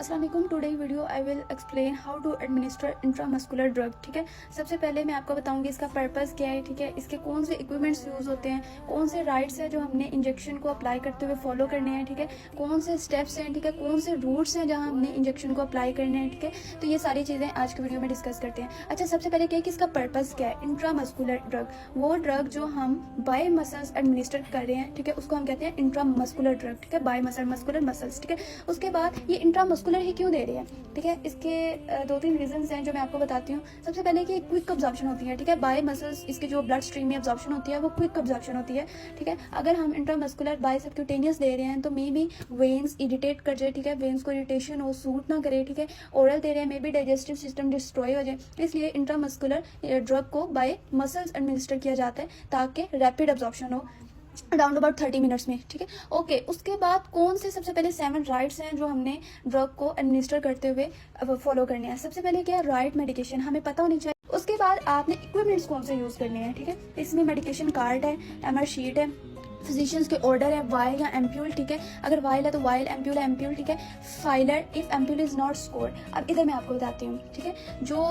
अस्सलाम वालेकुम। Today video I will explain how to administer intramuscular drug. ठीक है, सबसे पहले मैं आपको बताऊंगी इसका पर्पस क्या है। ठीक है, इसके कौन से इक्विपमेंट्स यूज़ होते हैं, कौन से राइट्स हैं जो हमने इंजेक्शन को अप्लाई करते हुए फॉलो करने हैं। ठीक है, कौन से स्टेप्स हैं, ठीक है, कौन से रूट्स हैं जहाँ हमने इंजेक्शन को अप्लाई करने हैं। ठीक है, तो ये सारी चीज़ें आज के वीडियो में डिस्कस करते हैं। अच्छा, सबसे पहले क्या है कि इसका पर्पस क्या है। इंट्रामस्कुलर ड्रग, वो ड्रग जो हम बाय मसल्स एडमिनिस्टर कर रहे हैं, ठीक है, उसको हम कहते हैं इंट्रामस्कुलर ड्रग। ठीक है, बाय मस्कुलर मसल्स। ठीक है, उसके बाद ये इंट्रामस्कुलर ही क्यों दे रहे हैं। ठीक है, इसके दो तीन रीजंस हैं जो मैं आपको बताती हूँ। सबसे पहले कि क्विक ऑब्जॉर्प्शन होती है। ठीक है, बाय मसल्स इसके जो ब्लड स्ट्रीम में ऑब्जॉर्प्शन होती है वो क्विक ऑब्जॉर्प्शन होती है। ठीक है, अगर हम इंट्रामस्कुलर बाय सबक्यूटेनियस दे रहे हैं तो मे बी वेन्स इरिटेट कर जाए। ठीक है, वेन्स को इरिटेशन हो, सूट ना करे। ठीक है, ओरल दे रहे हैं, may be digestive system destroy हो जाए, इसलिए इंट्रामस्कुलर ड्रग को बाय मसल्स एडमिनिस्टर किया जाता है ताकि रैपिड ऑब्जॉर्प्शन हो अराउंड अबाउट 30 मिनट्स में। ठीक है, ओके। उसके बाद कौन से सबसे पहले 7 राइट्स हैं जो हमने ड्रग को एडमिनिस्टर करते हुए फॉलो करने हैं। सबसे पहले क्या है, राइट मेडिकेशन हमें पता होनी चाहिए। उसके बाद आपने इक्विपमेंट्स कौन से यूज़ करने हैं। ठीक है, इसमें मेडिकेशन कार्ड है, एमआर शीट है, फिजिशियंस के ऑर्डर है, वाइल या एम्प्यूल। ठीक है, अगर वाइल है तो वाइल, एम्प्यूल है एम्प्यूल। ठीक है, filer if ampoule is not scored. अब इधर मैं आपको बताती हूँ। ठीक है, जो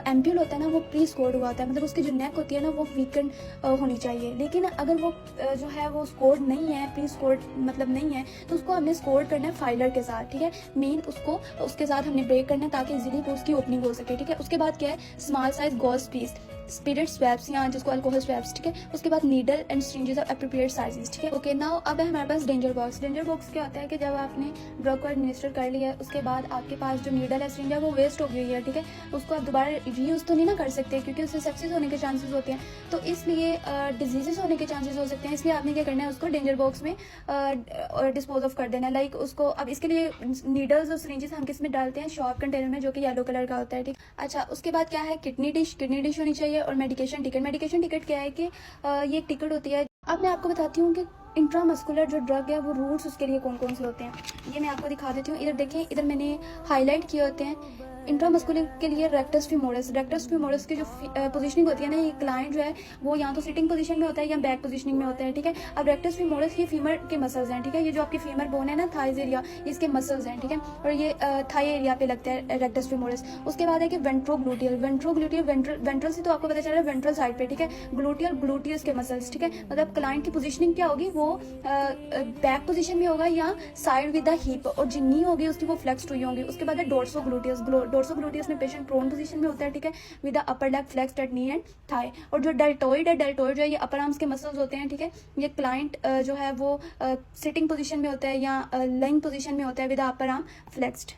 एम्प्यूल होता है ना वो प्री स्कोर्ड हुआ होता है, मतलब उसकी जो नेक होती है ना वो वीकेंड होनी चाहिए। लेकिन अगर वो जो है वो स्कोर्ड नहीं है, प्री स्कोर्ड मतलब नहीं है, तो उसको हमने स्कोर्ड करना है फाइलर के साथ। ठीक है, मेन उसको उसके साथ हमने ब्रेक करना है ताकि इजीली उसकी ओपनिंग हो सके। ठीक है, उसके बाद क्या है, small size gauze piece, spirit swabs या जिसको अल्कोहल स्वैप्स। ठीक है, उसके बाद needle and syringes of appropriate sizes. ठीक है, ओके। नाउ अब है हमारे पास डेंजर बॉक्स। डेंजर बॉक्स क्या होता है कि जब आपने ड्रग को एडमिनिस्टर कर लिया है उसके बाद आपके पास जो नीडल है, सिरिंज है, वो वेस्ट हो गई है। ठीक है, उसको आप दोबारा रीयूज तो नहीं ना कर सकते क्योंकि उससे सेप्सिस होने के चांसेस होते हैं, तो इसलिए डिजीजेस होने के चांसेस हो सकते हैं। इसलिए आपने क्या करना है, उसको डेंजर बॉक्स में डिस्पोज ऑफ कर देना है। लाइक उसको अब इसके लिए नीडल्स और सिरिंजेस हम किस में डालते हैं, शॉर्प कंटेनर में जो कि येलो कलर का होता है। ठीक, अच्छा। उसके बाद क्या है, किडनी डिश होनी चाहिए और मेडिकेशन टिकट। मेडिकेशन टिकट क्या है कि ये एक टिकट होती है। अब मैं आपको बताती हूँ कि इंट्रामस्कुलर जो ड्रग है वो रूट्स उसके लिए कौन कौन से होते हैं, ये मैं आपको दिखा देती हूँ। इधर देखिए, इधर मैंने हाईलाइट किए होते हैं। इंट्रामस्कुलर के लिए रेक्टस फीमोरस की जो पोजीशनिंग होती है ना, ये क्लाइंट जो है वो या तो सिटिंग पोजीशन में होता है या बैक पोजीशनिंग में होता है। ठीक है, अब रेक्टस फीमोरस ये फीमर के मसल्स हैं। ठीक है, ये जो आपकी फीमर बोन है ना, थाइज एरिया, इसके मसल्स हैं। ठीक है, और ये थाई एरिया पे लगता है रेक्टस फीमोरस। उसके बाद है कि वेंट्रोग्लूटियल से तो आपको पता चल रहा है वेंट्रल साइड पे। ठीक है, ग्लूटियस के मसल्स। ठीक है, मतलब क्लाइंट की पोजीशनिंग क्या होगी, वो बैक पोजीशन में होगा या साइड विद द हिप, और जो नी होगी उसकी वो फ्लेक्स्ड हुई होंगी। उसके बाद है डोर्सोग्लूटियस में पेशेंट प्रोन पोजीशन में होता है। ठीक है, with the upper leg flexed at knee and thigh. और जो डेल्टोइड जो है ये अपर आर्म्स के मसल्स होते हैं। ठीक है, ये क्लाइंट जो है वो सिटिंग पोजीशन में होता है या लाइंग पोजीशन में होता है with the upper arm flexed.